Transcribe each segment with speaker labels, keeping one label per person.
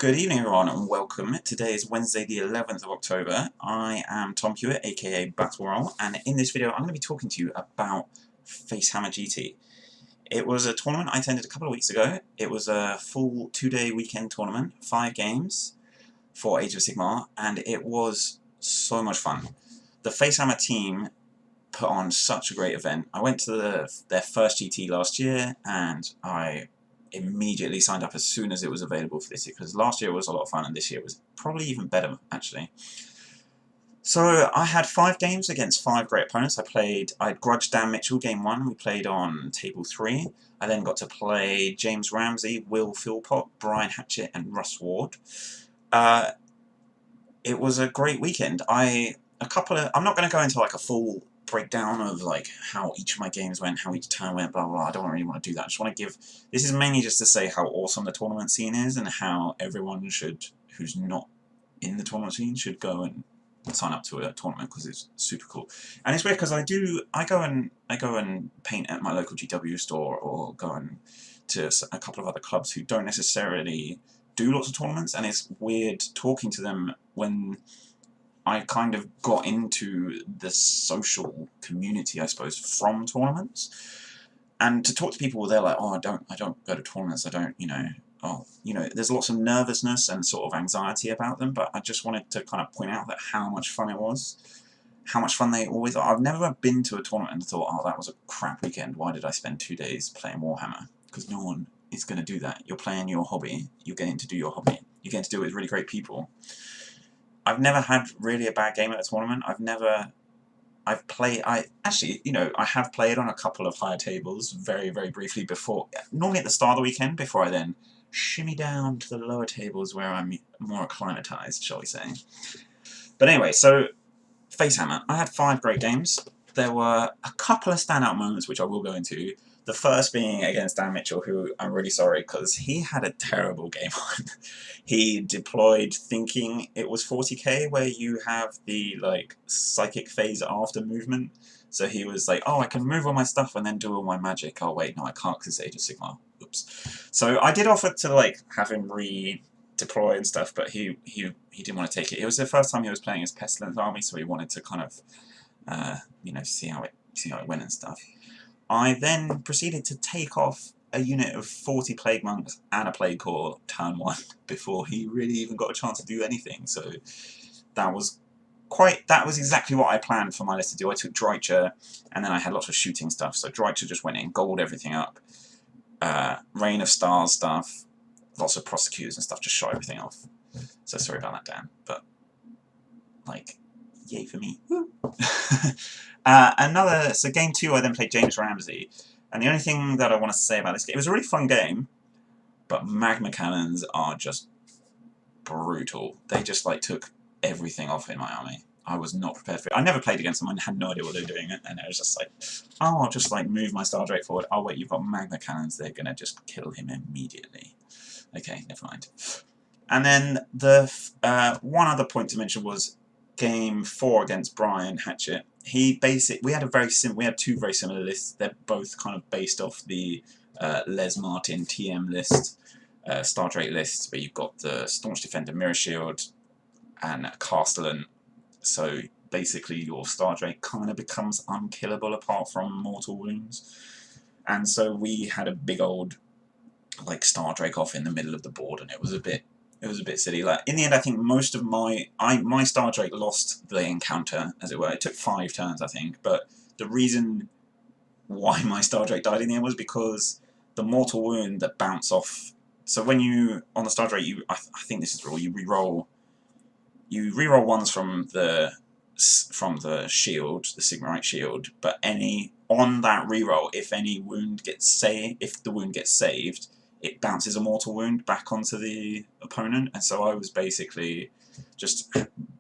Speaker 1: Good evening everyone and welcome. Today is Wednesday the 11th of October. I am Tom Hewitt, aka Battle Roll, and in this video I'm going to be talking to you about Facehammer GT. It was a tournament I attended a couple of weeks ago. It was a full 2-day weekend tournament, 5 games for Age of Sigmar, and it was so much fun. The Facehammer team put on such a great event. I went to their first GT last year and I immediately signed up as soon as it was available for this year, because last year was a lot of fun and this year was probably even better actually. So I had 5 games against 5 great opponents. I grudged Dan Mitchell game 1, we played on table 3. I then got to play James Ramsey, Will Philpott, Brian Hatchett and Russ Ward. It was a great weekend. I'm not going to go into like a full breakdown of like how each of my games went, how each turn went, blah blah. I don't really want to do that. I just want to give. This is mainly just to say how awesome the tournament scene is and how everyone should, who's not in the tournament scene, should go and sign up to a tournament because it's super cool. And it's weird because I go and paint at my local GW store or go and to a couple of other clubs who don't necessarily do lots of tournaments, and it's weird talking to them when I kind of got into the social community, I suppose, from tournaments. And to talk to people, they're like, oh, I don't go to tournaments, I don't, there's lots of nervousness and sort of anxiety about them, but I just wanted to kind of point out that how much fun it was, how much fun they always are. I've never been to a tournament and thought, oh, that was a crap weekend, why did I spend 2 days playing Warhammer? Because no one is going to do that. You're playing your hobby, you're getting to do your hobby, you're getting to do it with really great people. I've never had really a bad game at a tournament. I have played on a couple of higher tables very, very briefly before, normally at the start of the weekend, before I then shimmy down to the lower tables where I'm more acclimatized, shall we say. But anyway, so Facehammer. I had 5 great games. There were a couple of standout moments which I will go into. The first being against Dan Mitchell, who I'm really sorry because he had a terrible game on. He deployed thinking it was 40k, where you have the like psychic phase after movement. So he was like, oh, I can move all my stuff and then do all my magic. Oh wait, no, I can't because it's Age of Sigmar. Oops. So I did offer to like have him redeploy and stuff, but he didn't want to take it. It was the first time he was playing his Pestilence army, so he wanted to kind of see how it went and stuff. I then proceeded to take off a unit of 40 Plague Monks and a Plague Corps turn 1 before he really even got a chance to do anything. So that was exactly what I planned for my list to do. I took Dreicher and then I had lots of shooting stuff. So Dreicher just went in, gold everything up, Reign of Stars stuff, lots of prosecutors and stuff, just shot everything off. So sorry about that, Dan, but like, yay for me. So game 2 I then played James Ramsey, and the only thing that I want to say about this game, it was a really fun game, but magma cannons are just brutal. They just like took everything off in my army. I was not prepared for it. I never played against them, I had no idea what they were doing, and it was just like, oh, I'll just like move my Star Drake forward. Oh wait, you've got magma cannons, they're gonna just kill him immediately. Okay, never mind. And then the one other point to mention was game 4 against Brian Hatchett. We had 2 very similar lists. They're both kind of based off the Les Martin TM list, Star Drake list, where you've got the Staunch Defender Mirror Shield and Castellan. So basically your Star Drake kind of becomes unkillable apart from mortal wounds. And so we had a big old like Star Drake off in the middle of the board, and it was a bit silly. Like in the end, I think most of my Star Drake lost the encounter, as it were. It took 5 turns, I think. But the reason why my Star Drake died in the end was because the mortal wound that bounced off. So when you on the Star Drake, I think this is the rule. You reroll ones from the shield, the Sigmarite shield. But on that reroll, if the wound gets saved, it bounces a mortal wound back onto the opponent, and so I was basically just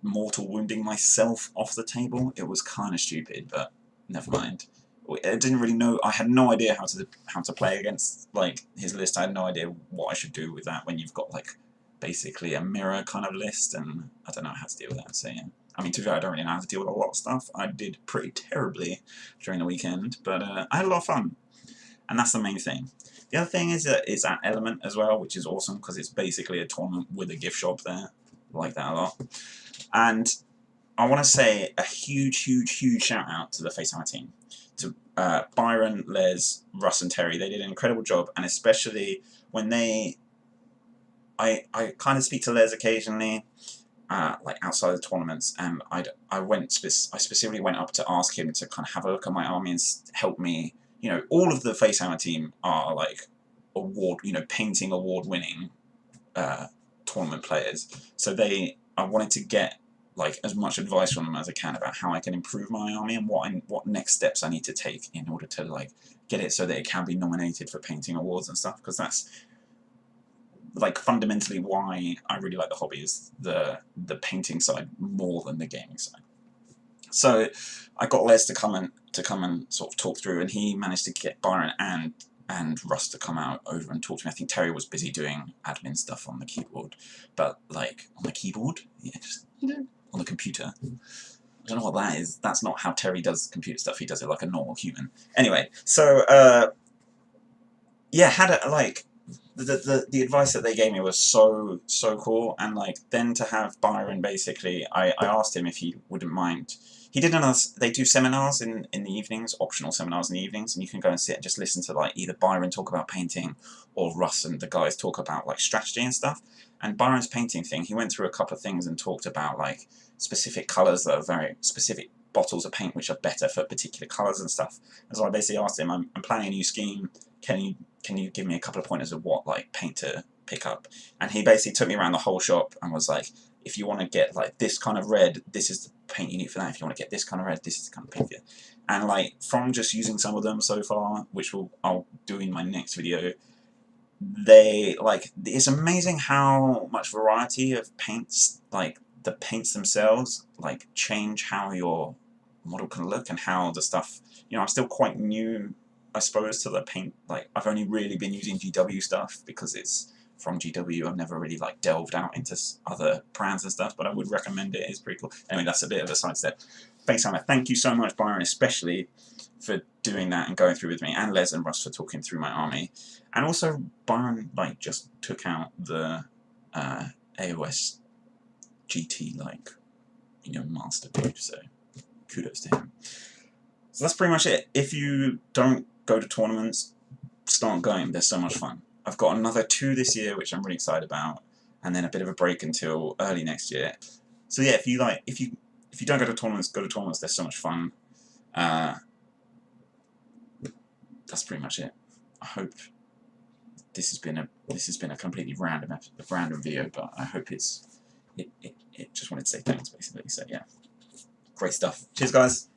Speaker 1: mortal wounding myself off the table. It was kind of stupid, but never mind. I didn't really know. I had no idea how to play against like his list. I had no idea what I should do with that when you've got like basically a mirror kind of list, and I don't know how to deal with that. So yeah, I mean, to be fair, I don't really know how to deal with a lot of stuff. I did pretty terribly during the weekend, but I had a lot of fun. and that's the main thing. The other thing is that it's at Element as well, which is awesome because it's basically a tournament with a gift shop there. I like that a lot. And I want to say a huge shout out to the Facehammer team, to Byron, Les, Russ, and Terry. They did an incredible job, and especially when they, I kind of speak to Les occasionally, like outside of the tournaments, and I specifically went up to ask him to kind of have a look at my army and help me. You know, all of the Facehammer team are like painting award winning tournament players. So I wanted to get like as much advice from them as I can about how I can improve my army and what next steps I need to take in order to like get it so that it can be nominated for painting awards and stuff, because that's like fundamentally why I really like the hobby, is the painting side more than the gaming side. So I got Les to come and sort of talk through, and he managed to get Byron and Russ to come out over and talk to me. I think Terry was busy doing admin stuff on the keyboard, but like on the keyboard, yeah, just on the computer. I don't know what that is. That's not how Terry does computer stuff. He does it like a normal human. Anyway, so yeah, had a like. The advice that they gave me was so cool, and like then to have Byron basically, I asked him if he wouldn't mind. He did they do seminars in the evenings, optional seminars in the evenings, and you can go and sit and just listen to like either Byron talk about painting or Russ and the guys talk about like strategy and stuff. And Byron's painting thing, he went through a couple of things and talked about like specific colours that are very specific bottles of paint which are better for particular colours and stuff. And so I basically asked him, I'm planning a new scheme, can you give me a couple of pointers of what like paint to pick up? And he basically took me around the whole shop and was like, if you want to get like this kind of red, this is the paint you need for that. If you want to get this kind of red, this is the kind of paint for it. And like from just using some of them so far, which I'll do in my next video, it's amazing how much variety of paints, like the paints themselves, like change how your model can look and how the stuff, I'm still quite new, I suppose, to the paint. Like I've only really been using GW stuff because it's from GW. I've never really like delved out into other brands and stuff, but I would recommend it. It's pretty cool. Anyway, that's a bit of a sidestep. Facehammer, thank you so much, Byron, especially for doing that and going through with me, and Les and Russ for talking through my army. And also Byron like just took out the AOS GT master code, so kudos to him. So that's pretty much it. If you don't go to tournaments, start going. They're so much fun. I've got another 2 this year, which I'm really excited about, and then a bit of a break until early next year. So yeah, if you don't go to tournaments, go to tournaments. They're so much fun. That's pretty much it. I hope this has been a completely random video, but I hope it just wanted to say thanks basically. So yeah, great stuff. Cheers, guys.